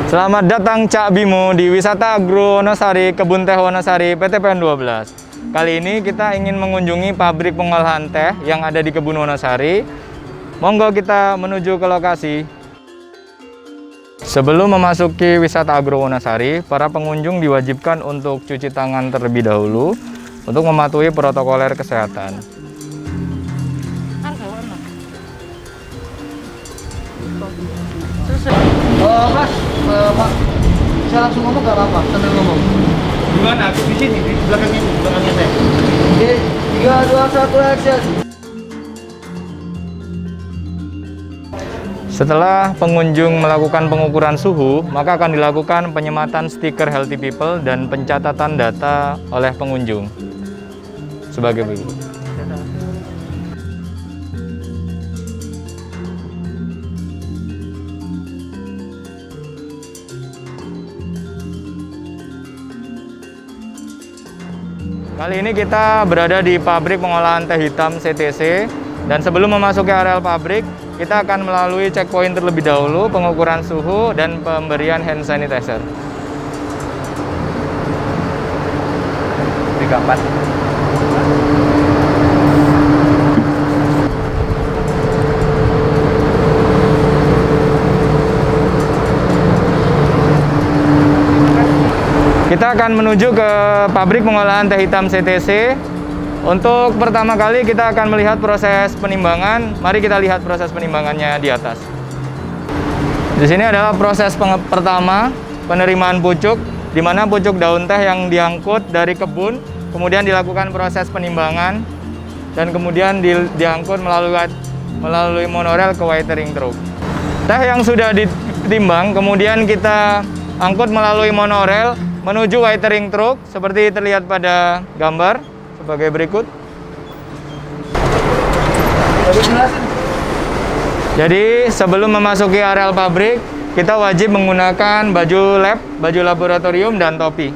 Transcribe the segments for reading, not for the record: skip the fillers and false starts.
Selamat datang Cak Bimo di Wisata Agro Wonosari, Kebun Teh Wonosari, PTPN 12. Kali ini kita ingin mengunjungi pabrik pengolahan teh yang ada di Kebun Wonosari. Monggo kita menuju ke lokasi. Sebelum memasuki Wisata Agro Wonosari, para pengunjung diwajibkan untuk cuci tangan terlebih dahulu untuk mematuhi protokoler kesehatan. Mas, Pak, bisa langsung ngomong gak apa-apa, sambil ngomong. Gimana? Aku di sini, di belakang ini, belakangnya saya. Oke, 3, 2, 1, action. Setelah pengunjung melakukan pengukuran suhu, maka akan dilakukan penyematan stiker Healthy People dan pencatatan data oleh pengunjung. Sebagai berikut. Kali ini kita berada di pabrik pengolahan teh hitam CTC, dan sebelum memasuki areal pabrik, kita akan melalui checkpoint terlebih dahulu, pengukuran suhu dan pemberian hand sanitizer. Di kapan? Kita akan menuju ke pabrik pengolahan teh hitam CTC. Untuk pertama kali kita akan melihat proses penimbangan. Mari kita lihat proses penimbangannya di atas. Di sini adalah proses pertama, penerimaan pucuk, di mana pucuk daun teh yang diangkut dari kebun, kemudian dilakukan proses penimbangan, dan kemudian diangkut melalui monorail ke watering truck. Teh yang sudah ditimbang, kemudian kita angkut melalui monorail menuju watering truck seperti terlihat pada gambar sebagai berikut. Jadi sebelum memasuki areal pabrik, kita wajib menggunakan baju lab, baju laboratorium, dan topi.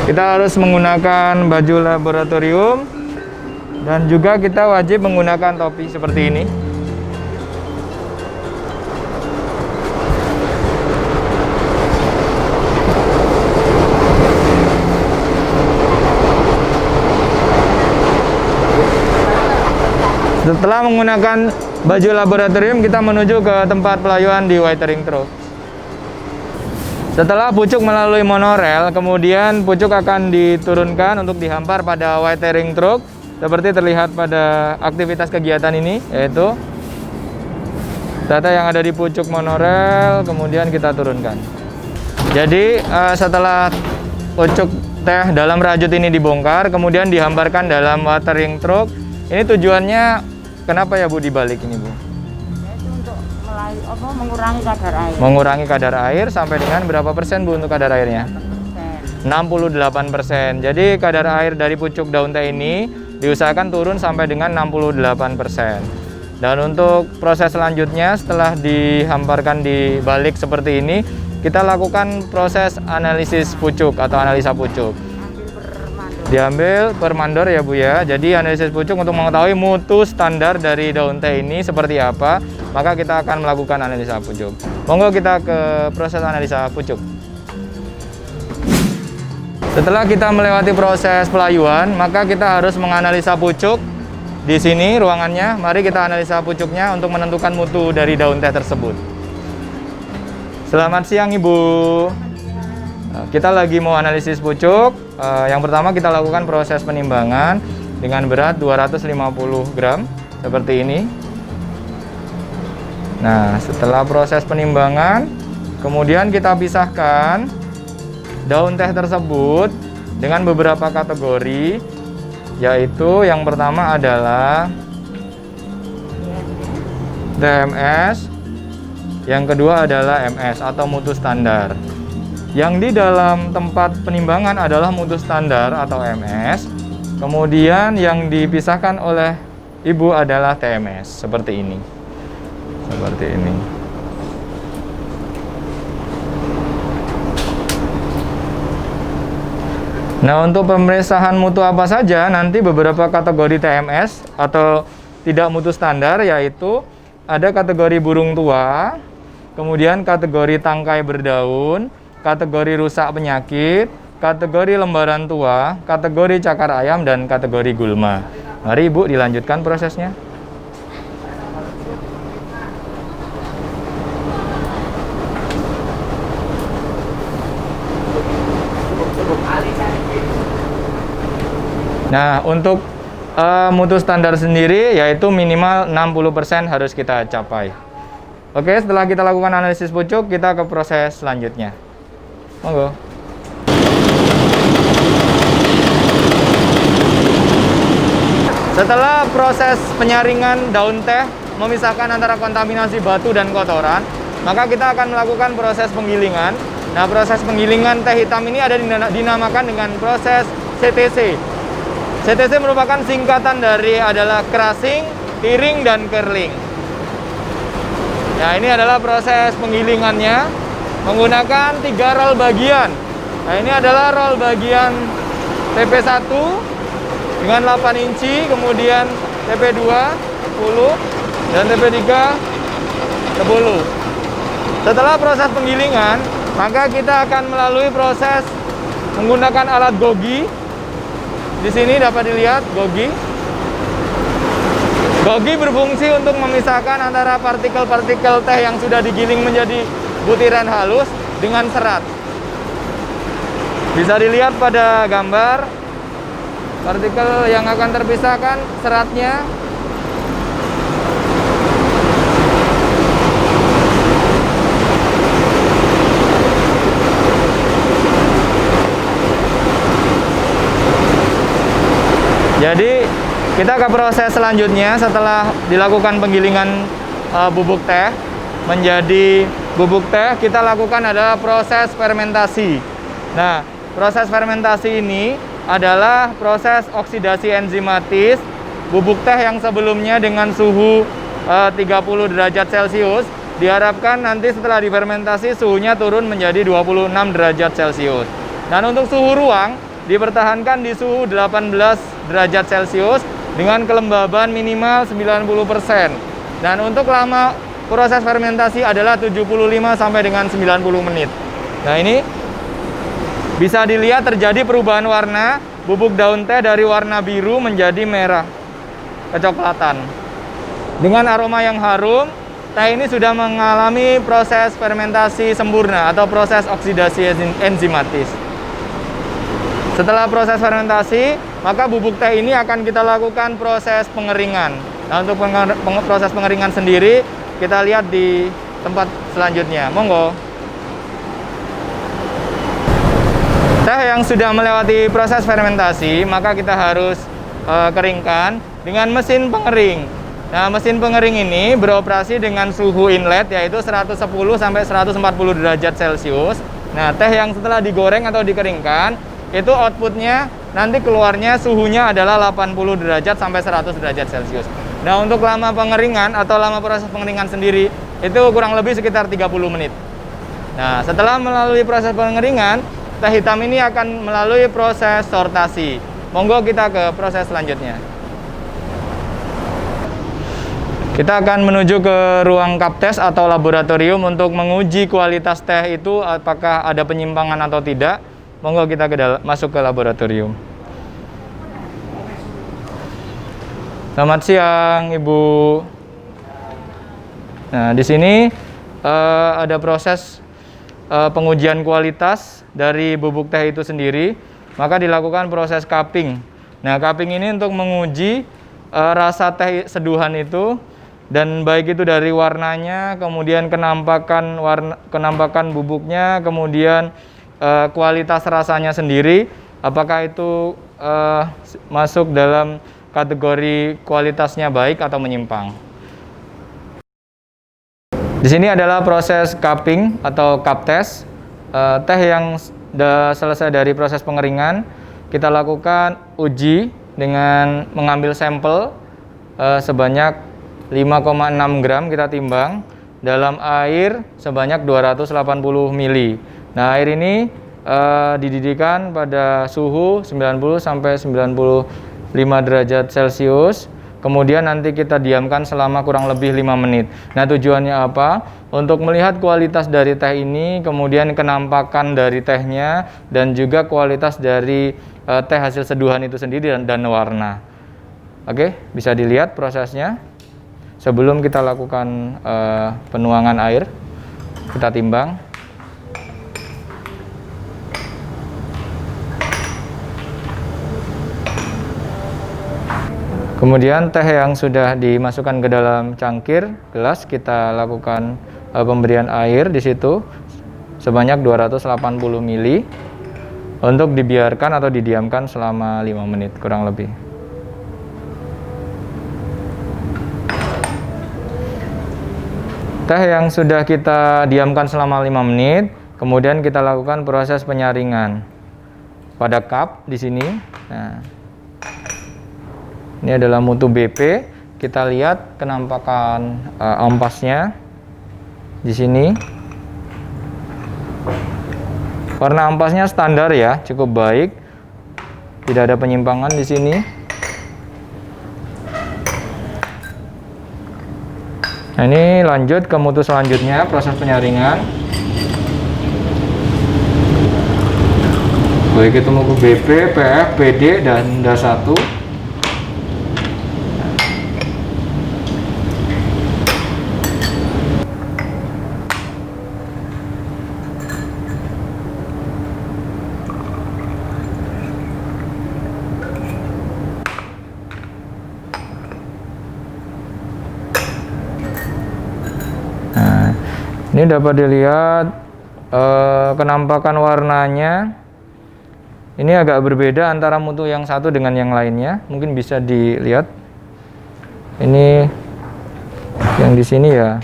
Kita harus menggunakan baju laboratorium dan juga kita wajib menggunakan topi seperti ini. Setelah menggunakan baju laboratorium, kita menuju ke tempat pelayuan di watering truck. Setelah pucuk melalui monorail, kemudian pucuk akan diturunkan untuk dihampar pada watering truck seperti terlihat pada aktivitas kegiatan ini, yaitu data yang ada di pucuk monorail kemudian kita turunkan. Jadi setelah pucuk teh dalam rajut ini dibongkar, kemudian dihamparkan dalam watering truck. Ini tujuannya kenapa ya Bu dibalik ini Bu? Itu untuk mengurangi kadar air. Mengurangi kadar air sampai dengan berapa persen Bu untuk kadar airnya? 68%. Jadi kadar air dari pucuk daun teh ini diusahakan turun sampai dengan 68%. Dan untuk proses selanjutnya setelah dihamparkan di balik seperti ini, kita lakukan proses analisis pucuk atau analisa pucuk. Diambil per mandor ya Bu ya. Jadi analisis pucuk untuk mengetahui mutu standar dari daun teh ini seperti apa, maka kita akan melakukan analisa pucuk. Monggo kita ke proses analisa pucuk. Setelah kita melewati proses pelayuan, maka kita harus menganalisa pucuk. Di sini ruangannya, mari kita analisa pucuknya untuk menentukan mutu dari daun teh tersebut. Selamat siang Ibu. Kita lagi mau analisis pucuk. Yang pertama kita lakukan proses penimbangan dengan berat 250 gram seperti ini. Nah, setelah proses penimbangan, kemudian kita pisahkan daun teh tersebut dengan beberapa kategori, yaitu yang pertama adalah DMS, yang kedua adalah MS atau mutu standar. Yang di dalam tempat penimbangan adalah mutu standar atau MS. Kemudian yang dipisahkan oleh Ibu adalah TMS seperti ini. Seperti ini. Nah, untuk pemeriksaan mutu apa saja, nanti beberapa kategori TMS atau tidak mutu standar, yaitu ada kategori burung tua, kemudian kategori tangkai berdaun, kategori rusak penyakit, kategori lembaran tua, kategori cakar ayam, dan kategori gulma. Mari Ibu dilanjutkan prosesnya. Nah, untuk mutu standar sendiri yaitu minimal 60% harus kita capai. Oke, setelah kita lakukan analisis pucuk, kita ke proses selanjutnya. Monggo. Setelah proses penyaringan daun teh memisahkan antara kontaminasi batu dan kotoran, maka kita akan melakukan proses penggilingan. Nah, proses penggilingan teh hitam ini ada dinamakan dengan proses CTC. CTC merupakan singkatan dari adalah crushing, tiring, dan curling. Nah, ini adalah proses penggilingannya menggunakan 3 roll bagian. Nah, ini adalah roll bagian TP1 dengan 8 inci, kemudian TP2 10 dan TP3 10. Setelah proses penggilingan, maka kita akan melalui proses menggunakan alat gogi. Di sini dapat dilihat gogi. Gogi berfungsi untuk memisahkan antara partikel-partikel teh yang sudah digiling menjadi butiran halus dengan serat. Bisa dilihat pada gambar partikel yang akan terpisahkan seratnya. Jadi kita ke proses selanjutnya. Setelah dilakukan penggilingan bubuk teh menjadi bubuk teh, kita lakukan adalah proses fermentasi. Nah, proses fermentasi ini adalah proses oksidasi enzimatis bubuk teh yang sebelumnya dengan suhu 30 derajat Celcius, diharapkan nanti setelah difermentasi suhunya turun menjadi 26 derajat Celcius. Dan untuk suhu ruang dipertahankan di suhu 18 derajat Celcius dengan kelembaban minimal 90%. Dan untuk lama proses fermentasi adalah 75 sampai dengan 90 menit. Nah, ini bisa dilihat terjadi perubahan warna bubuk daun teh dari warna biru menjadi merah kecoklatan. Dengan aroma yang harum, teh ini sudah mengalami proses fermentasi sempurna atau proses oksidasi enzimatis. Setelah proses fermentasi, maka bubuk teh ini akan kita lakukan proses pengeringan. Nah, untuk proses pengeringan sendiri, kita lihat di tempat selanjutnya. Monggo. Teh yang sudah melewati proses fermentasi, maka kita harus keringkan dengan mesin pengering. Nah, mesin pengering ini beroperasi dengan suhu inlet yaitu 110 sampai 140 derajat Celcius. Nah, teh yang setelah digoreng atau dikeringkan, itu outputnya nanti keluarnya suhunya adalah 80 derajat sampai 100 derajat Celcius. Nah, untuk lama pengeringan atau lama proses pengeringan sendiri itu kurang lebih sekitar 30 menit. Nah, setelah melalui proses pengeringan, teh hitam ini akan melalui proses sortasi. Monggo kita ke proses selanjutnya. Kita akan menuju ke ruang kaptes atau laboratorium untuk menguji kualitas teh itu apakah ada penyimpangan atau tidak. Monggo kita masuk ke laboratorium. Selamat siang, Ibu. Nah, di sini ada proses pengujian kualitas dari bubuk teh itu sendiri. Maka dilakukan proses cupping. Nah, cupping ini untuk menguji rasa teh seduhan itu, dan baik itu dari warnanya, kemudian kenampakan bubuknya, kemudian kualitas rasanya sendiri, apakah itu masuk dalam kategori kualitasnya baik atau menyimpang. Di sini adalah proses cupping atau cup test. Teh yang sudah selesai dari proses pengeringan, kita lakukan uji dengan mengambil sampel sebanyak 5,6 gram kita timbang dalam air sebanyak 280 ml. Nah, air ini dididihkan pada suhu 90 sampai 95 derajat Celcius kemudian nanti kita diamkan selama kurang lebih 5 menit. Nah, tujuannya apa? Untuk melihat kualitas dari teh ini, kemudian kenampakan dari tehnya, dan juga kualitas dari teh hasil seduhan itu sendiri dan warna. Oke, bisa dilihat prosesnya. Sebelum kita lakukan penuangan air, kita timbang. Kemudian teh yang sudah dimasukkan ke dalam cangkir gelas, kita lakukan pemberian air di situ sebanyak 280 ml untuk dibiarkan atau didiamkan selama 5 menit kurang lebih. Teh yang sudah kita diamkan selama 5 menit, kemudian kita lakukan proses penyaringan pada cup di sini. Nah, ini adalah mutu BP. Kita lihat kenampakan ampasnya di sini. Warna ampasnya standar ya, cukup baik. Tidak ada penyimpangan di sini. Nah, ini lanjut ke mutu selanjutnya, proses penyaringan. Baik itu mutu BP, PF, PD, dan DAS 1. Ini dapat dilihat kenampakan warnanya. Ini agak berbeda antara mutu yang satu dengan yang lainnya. Mungkin bisa dilihat. Ini yang di sini ya.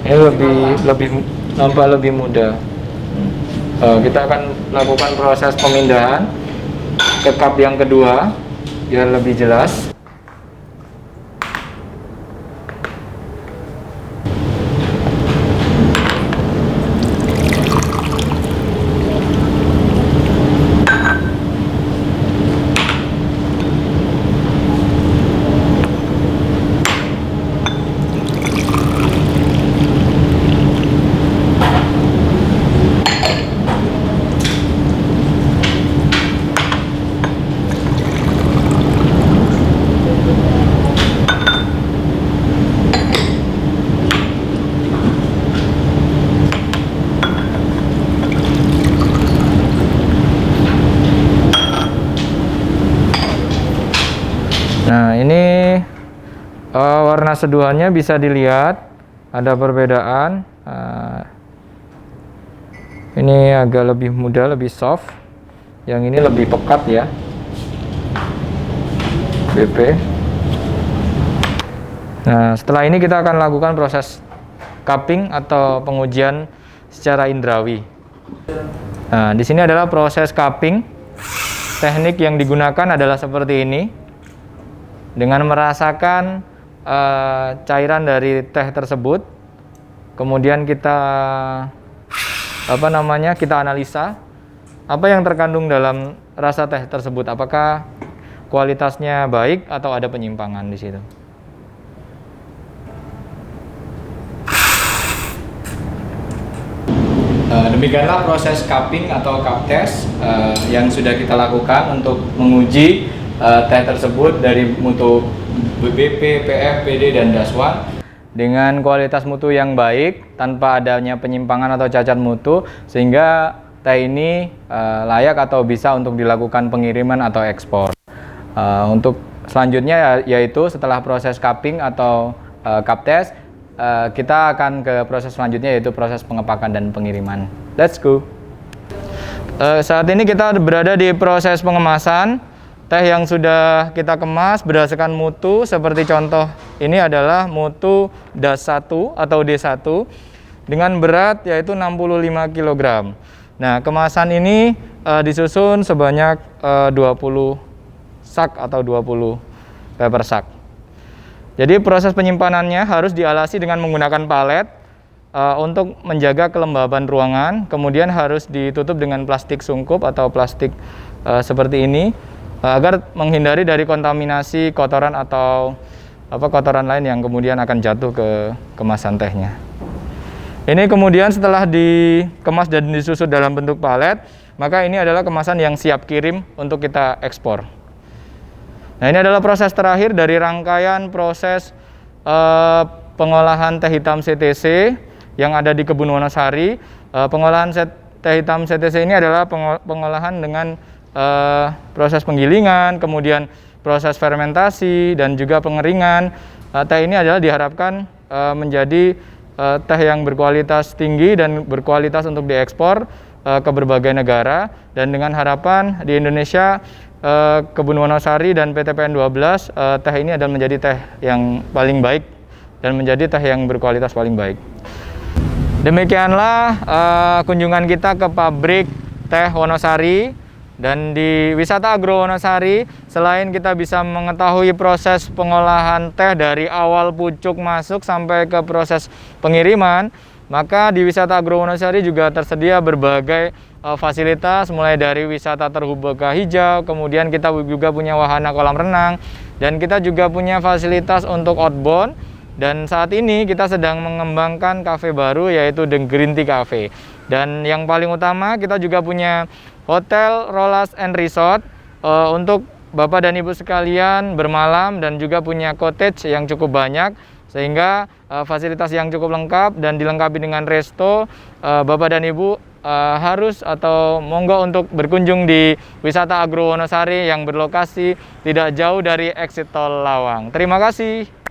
Ini lebih nampak lebih muda. Kita akan lakukan proses pemindahan ke cup yang kedua biar lebih jelas. Nah, ini warna seduhannya bisa dilihat ada perbedaan. Ini agak lebih muda, lebih soft. Yang ini lebih pekat ya, BP. Nah, setelah ini kita akan lakukan proses cupping atau pengujian secara indrawi. Nah, di sini adalah proses cupping. Teknik yang digunakan adalah seperti ini. Dengan merasakan cairan dari teh tersebut, kemudian kita kita analisa apa yang terkandung dalam rasa teh tersebut, apakah kualitasnya baik atau ada penyimpangan di situ. Demikianlah proses cupping atau cup test yang sudah kita lakukan untuk menguji teh tersebut dari mutu BP, PF, PD, dan DAS 1 dengan kualitas mutu yang baik tanpa adanya penyimpangan atau cacat mutu, sehingga teh ini layak atau bisa untuk dilakukan pengiriman atau ekspor. Untuk selanjutnya yaitu setelah proses cupping atau cup test, kita akan ke proses selanjutnya yaitu proses pengepakan dan pengiriman. Let's go. Saat ini kita berada di proses pengemasan. Teh yang sudah kita kemas berdasarkan mutu, seperti contoh ini adalah mutu DAS 1 atau D1 dengan berat yaitu 65 kg. Nah, kemasan ini disusun sebanyak 20 sak atau 20 paper sak. Jadi proses penyimpanannya harus dialasi dengan menggunakan palet untuk menjaga kelembaban ruangan, kemudian harus ditutup dengan plastik sungkup atau plastik seperti ini agar menghindari dari kontaminasi kotoran atau kotoran lain yang kemudian akan jatuh ke kemasan tehnya. Ini kemudian setelah dikemas dan disusun dalam bentuk palet, maka ini adalah kemasan yang siap kirim untuk kita ekspor. Nah, ini adalah proses terakhir dari rangkaian proses pengolahan teh hitam CTC yang ada di Kebun Wonosari. Pengolahan teh hitam CTC ini adalah pengolahan dengan proses penggilingan, kemudian proses fermentasi, dan juga pengeringan. Teh ini adalah diharapkan menjadi teh yang berkualitas tinggi dan berkualitas untuk diekspor ke berbagai negara, dan dengan harapan di Indonesia Kebun Wonosari dan PT PN 12 teh ini adalah menjadi teh yang paling baik dan menjadi teh yang berkualitas paling baik. Demikianlah kunjungan kita ke pabrik teh Wonosari. Dan di Wisata Agro Wonosari, selain kita bisa mengetahui proses pengolahan teh dari awal pucuk masuk sampai ke proses pengiriman, maka di Wisata Agro Wonosari juga tersedia berbagai fasilitas, mulai dari wisata terbuka hijau, kemudian kita juga punya wahana kolam renang, dan kita juga punya fasilitas untuk outbound. Dan saat ini kita sedang mengembangkan kafe baru, yaitu The Green Tea Cafe. Dan yang paling utama, kita juga punya Hotel Rolas and Resort untuk Bapak dan Ibu sekalian bermalam, dan juga punya cottage yang cukup banyak, sehingga fasilitas yang cukup lengkap dan dilengkapi dengan resto. Bapak dan Ibu harus atau monggo untuk berkunjung di Wisata Agro Wonosari yang berlokasi tidak jauh dari exit tol Lawang. Terima kasih.